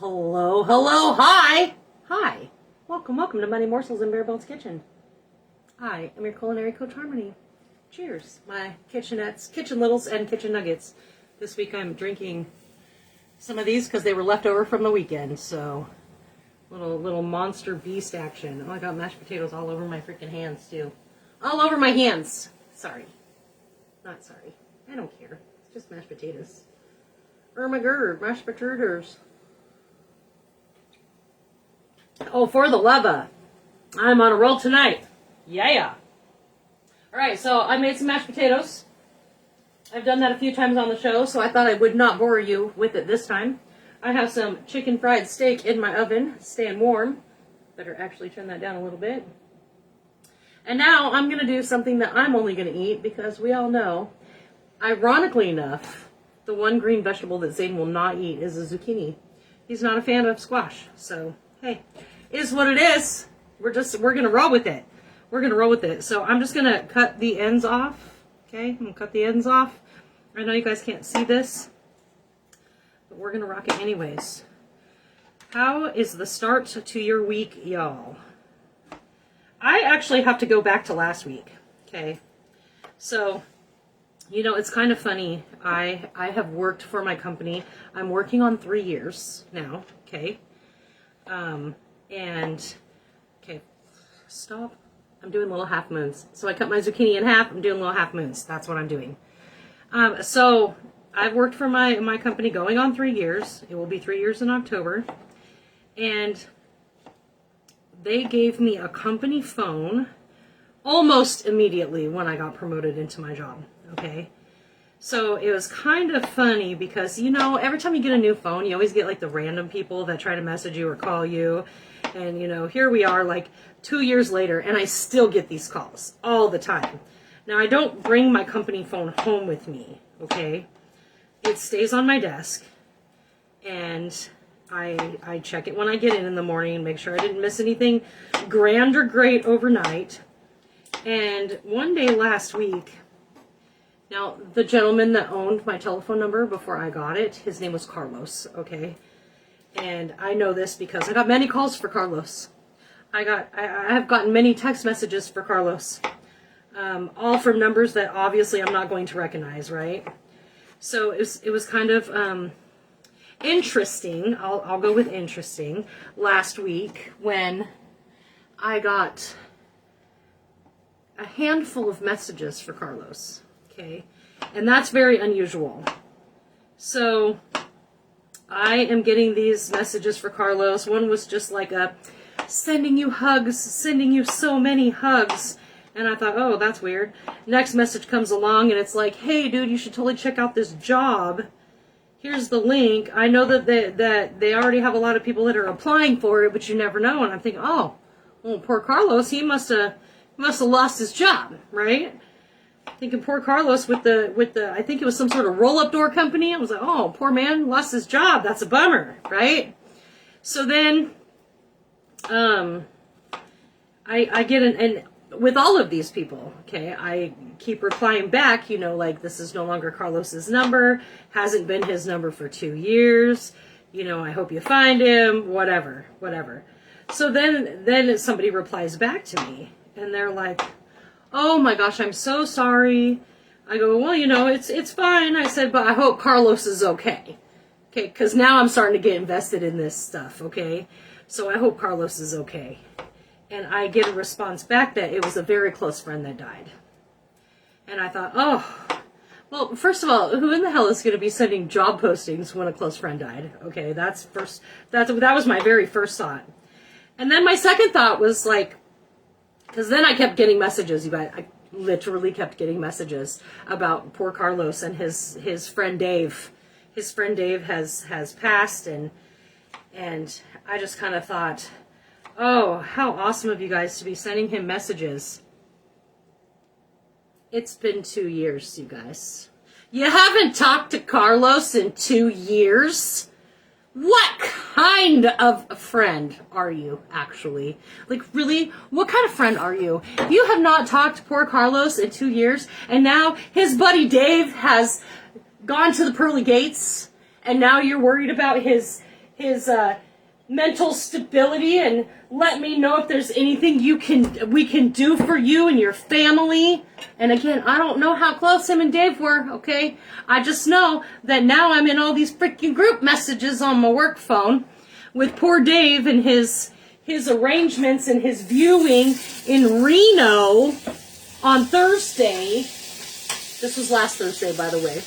Hello, hello, hi! Hi. Welcome to Money Morsels in Bare Bones Kitchen. I am your culinary coach, Harmony. Cheers, my kitchenettes, kitchen littles, and kitchen nuggets. This week I'm drinking some of these because they were left over from the weekend, so little monster beast action. Oh, I got mashed potatoes all over my freaking hands, too. All over my hands. Sorry. Not sorry. I don't care. It's just mashed potatoes. Ermagerd, mashed potatoes. Oh, for the lava. I'm on a roll tonight. Yeah. Alright, so I made some mashed potatoes. I've done that a few times on the show, so I thought I would not bore you with it this time. I have some chicken fried steak in my oven, staying warm. Better actually turn that down a little bit. And now I'm going to do something that I'm only going to eat because we all know, ironically enough, the one green vegetable that Zane will not eat is a zucchini. He's not a fan of squash, so hey, is what it is. We're going to roll with it. We're going to roll with it. So I'm just going to cut the ends off. Okay, I'm going to cut the ends off. I know you guys can't see this, but we're going to rock it anyways. How is the start to your week, y'all? I actually have to go back to last week. Okay, so, you know, it's kind of funny. I have worked for my company. I'm working on 3 years now. Okay. Okay, stop. I'm doing little half moons. So I cut my zucchini in half. I'm doing little half moons. That's what I'm doing. So I've worked for my company going on 3 years. It will be 3 years in October. And they gave me a company phone almost immediately when I got promoted into my job. Okay. So it was kind of funny because, you know, every time you get a new phone, you always get like the random people that try to message you or call you. And, you know, here we are like 2 years later and I still get these calls all the time. Now, I don't bring my company phone home with me, okay? It stays on my desk and I check it when I get in the morning and make sure I didn't miss anything grand or great overnight. And one day last week, now, the gentleman that owned my telephone number before I got it, his name was Carlos, okay? And I know this because I got many calls for Carlos. I have gotten many text messages for Carlos, all from numbers that obviously I'm not going to recognize, right? So it was kind of interesting. I'll go with interesting. Last week when I got a handful of messages for Carlos. Okay, and that's very unusual. So I am getting these messages for Carlos. One was just like sending you hugs, sending you so many hugs. And I thought, oh, that's weird. Next message comes along and it's like, hey, dude, you should totally check out this job. Here's the link. I know that they already have a lot of people that are applying for it, but you never know. And I'm thinking, oh, well, poor Carlos, he must have lost his job, right? Thinking poor Carlos with the I think it was some sort of roll-up door company. I was like, oh, poor man lost his job. That's a bummer, right? So then I get and with all of these people, okay, I keep replying back, you know, like this is no longer Carlos's number, hasn't been his number for 2 years, you know, I hope you find him, whatever. So then somebody replies back to me and they're like, oh my gosh, I'm so sorry. I go, well, you know, it's fine. I said, but I hope Carlos is okay. Okay, because now I'm starting to get invested in this stuff, okay? So I hope Carlos is okay. And I get a response back that it was a very close friend that died. And I thought, oh, well, first of all, who in the hell is going to be sending job postings when a close friend died? Okay, that was my very first thought. And then my second thought was like, because then I kept getting messages, you guys. I literally kept getting messages about poor Carlos and his friend Dave. His friend Dave has passed, and I just kind of thought, oh, how awesome of you guys to be sending him messages. It's been 2 years, you guys. You haven't talked to Carlos in 2 years? What kind of a friend are you, actually? Like, really? What kind of friend are you? You have not talked to poor Carlos in 2 years, and now his buddy Dave has gone to the pearly gates, and now you're worried about his his mental stability and let me know if there's anything we can do for you and your family. And again, I don't know how close him and Dave were, okay? I just know that now I'm in all these freaking group messages on my work phone with poor Dave and his arrangements and his viewing in Reno on Thursday. This was last Thursday, by the way.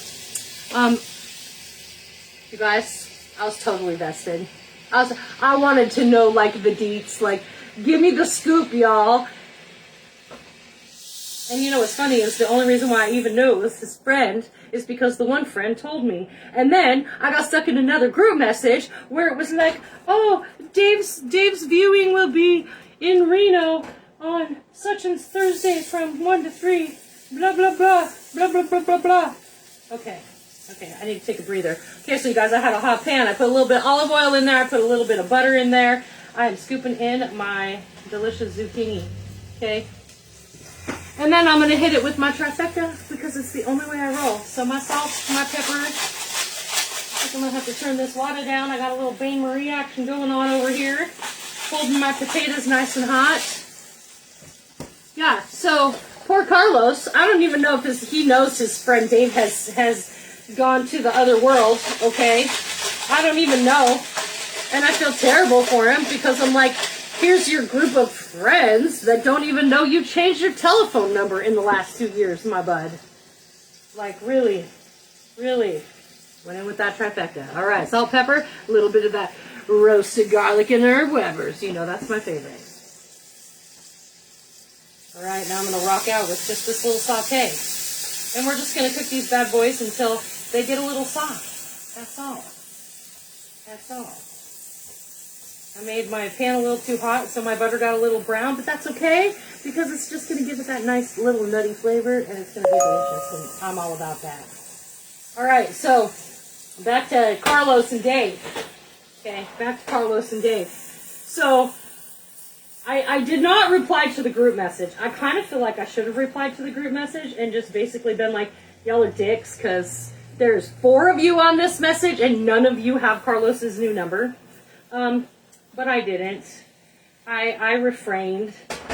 You guys, I was totally vested. I wanted to know, like, the deets. Like, give me the scoop, y'all. And you know what's funny is the only reason why I even knew it was his friend is because the one friend told me. And then I got stuck in another group message where it was like, oh, Dave's viewing will be in Reno on such and Thursday from 1 to 3. Blah, blah, blah. Blah, blah, blah, blah, blah. Okay, I need to take a breather. Okay, so you guys, I had a hot pan. I put a little bit of olive oil in there. I put a little bit of butter in there. I am scooping in my delicious zucchini. Okay? And then I'm going to hit it with my trifecta because it's the only way I roll. So my salt, my pepper. I think I'm going to have to turn this water down. I got a little Bain Marie action going on over here. Holding my potatoes nice and hot. Yeah, so poor Carlos. I don't even know if he knows his friend Dave has gone to the other world, okay? I don't even know. And I feel terrible for him because I'm like, here's your group of friends that don't even know you changed your telephone number in the last 2 years, my bud. Like, really? Went in with that trifecta. All right, salt, pepper, a little bit of that roasted garlic and herb Weber's. You know, that's my favorite. All right, now I'm going to rock out with just this little saute. And we're just going to cook these bad boys until they get a little soft. That's all. That's all. I made my pan a little too hot, so my butter got a little brown, but that's okay, because it's just going to give it that nice little nutty flavor, and it's going to be delicious, and I'm all about that. All right, so back to Carlos and Dave. Okay, back to Carlos and Dave. So I did not reply to the group message. I kind of feel like I should have replied to the group message and just basically been like, y'all are dicks, because there's 4 of you on this message, and none of you have Carlos's new number. But I didn't. I refrained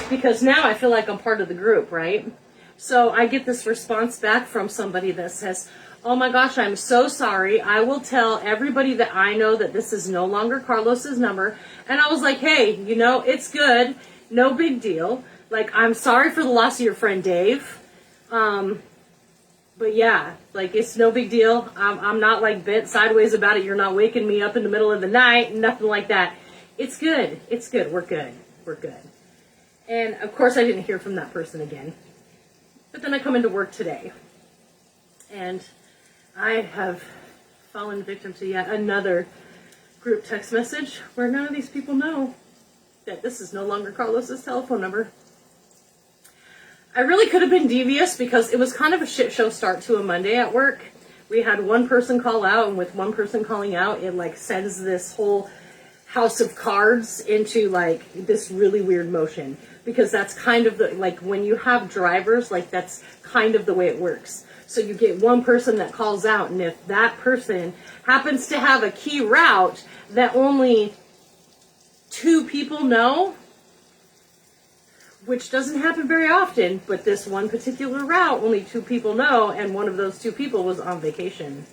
because now I feel like I'm part of the group, right? So I get this response back from somebody that says, oh my gosh, I'm so sorry. I will tell everybody that I know that this is no longer Carlos's number. And I was like, hey, you know, it's good. No big deal. Like, I'm sorry for the loss of your friend Dave. But yeah, like, it's no big deal. I'm not like bent sideways about it. You're not waking me up in the middle of the night. Nothing like that. It's good. It's good. We're good. We're good. And, of course, I didn't hear from that person again. But then I come into work today. And I have fallen victim to yet another group text message where none of these people know that this is no longer Carlos's telephone number. I really could have been devious because it was kind of a shit show start to a Monday at work. We had one person call out, and with one person calling out, it, like, sends this whole house of cards into, like, this really weird motion, because that's kind of the, like, when you have drivers, like, that's kind of the way it works. So you get one person that calls out, and if that person happens to have a key route that only 2 people know, which doesn't happen very often, but this one particular route only 2 people know, and one of those 2 people was on vacation.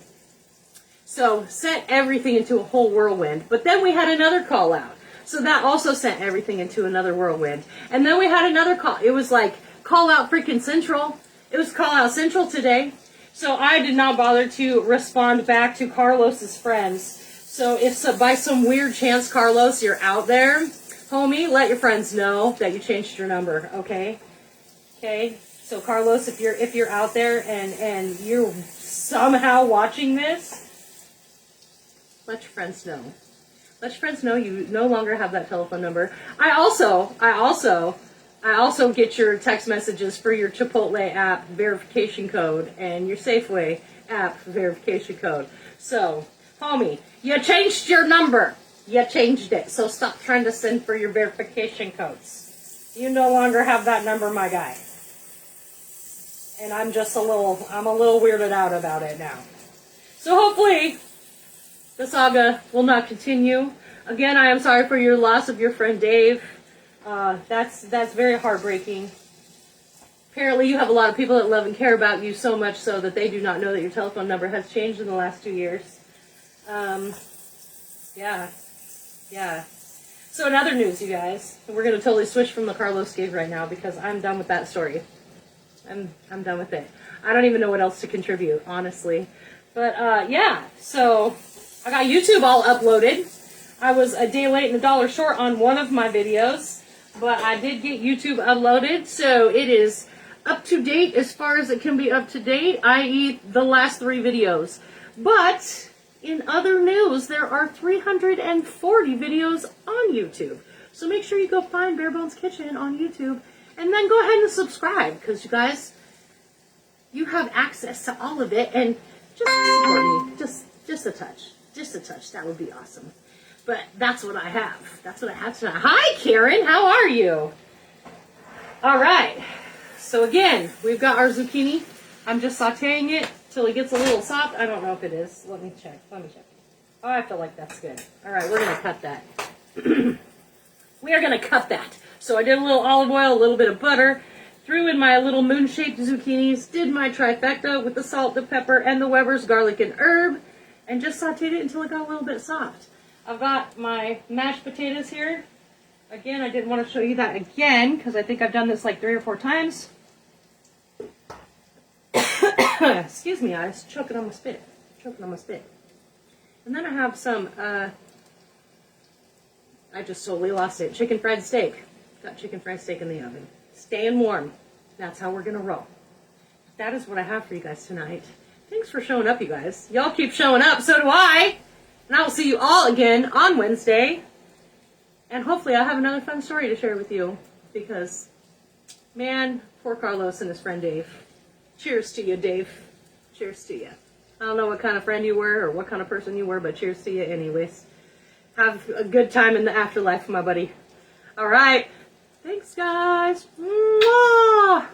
So set everything into a whole whirlwind. But then we had another call out. So that also sent everything into another whirlwind. And then we had another call. It was like call out freaking central. It was call out central today. So I did not bother to respond back to Carlos's friends. So if by some weird chance, Carlos, you're out there, homie, let your friends know that you changed your number, okay? Okay? So Carlos, if you're out there and you're somehow watching this, let your friends know. Let your friends know you no longer have that telephone number. I also get your text messages for your Chipotle app verification code and your Safeway app verification code. So, homie, you changed your number. You changed it. So stop trying to send for your verification codes. You no longer have that number, my guy. And I'm a little weirded out about it now. So hopefully the saga will not continue. Again, I am sorry for your loss of your friend Dave. That's very heartbreaking. Apparently you have a lot of people that love and care about you so much so that they do not know that your telephone number has changed in the last 2 years. Yeah. So in other news, you guys, we're going to totally switch from the Carlos gave right now because I'm done with that story. I'm done with it. I don't even know what else to contribute, honestly. But, yeah, so I got YouTube all uploaded. I was a day late and $1 short on one of my videos, but I did get YouTube uploaded, so it is up to date as far as it can be up to date, i.e. the last 3 videos. But in other news, there are 340 videos on YouTube. So make sure you go find Bare Bones Kitchen on YouTube and then go ahead and subscribe because you guys, you have access to all of it and just support me. Just a touch. Just a touch. That would be awesome. But that's what I have. That's what I have tonight. Hi, Karen. How are you? All right. So again, we've got our zucchini. I'm just sauteing it till it gets a little soft. I don't know if it is. Let me check. Oh, I feel like that's good. All right, we're going to cut that. We are going to cut that. So I did a little olive oil, a little bit of butter, threw in my little moon-shaped zucchinis, did my trifecta with the salt, the pepper, and the Weber's garlic and herb, and just sauteed it until it got a little bit soft. I've got my mashed potatoes here. Again, I didn't want to show you that again because I think I've done this like 3 or 4 times. Excuse me, I was choking on my spit. And then I have some, I just totally lost it. Chicken fried steak. Got chicken fried steak in the oven. Staying warm. That's how we're going to roll. That is what I have for you guys tonight. Thanks for showing up, you guys. Y'all keep showing up, so do I. And I will see you all again on Wednesday. And hopefully I'll have another fun story to share with you. Because, man, poor Carlos and his friend Dave. Cheers to you, Dave. Cheers to you. I don't know what kind of friend you were or what kind of person you were, but cheers to you anyways. Have a good time in the afterlife, my buddy. All right. Thanks, guys. Mwah!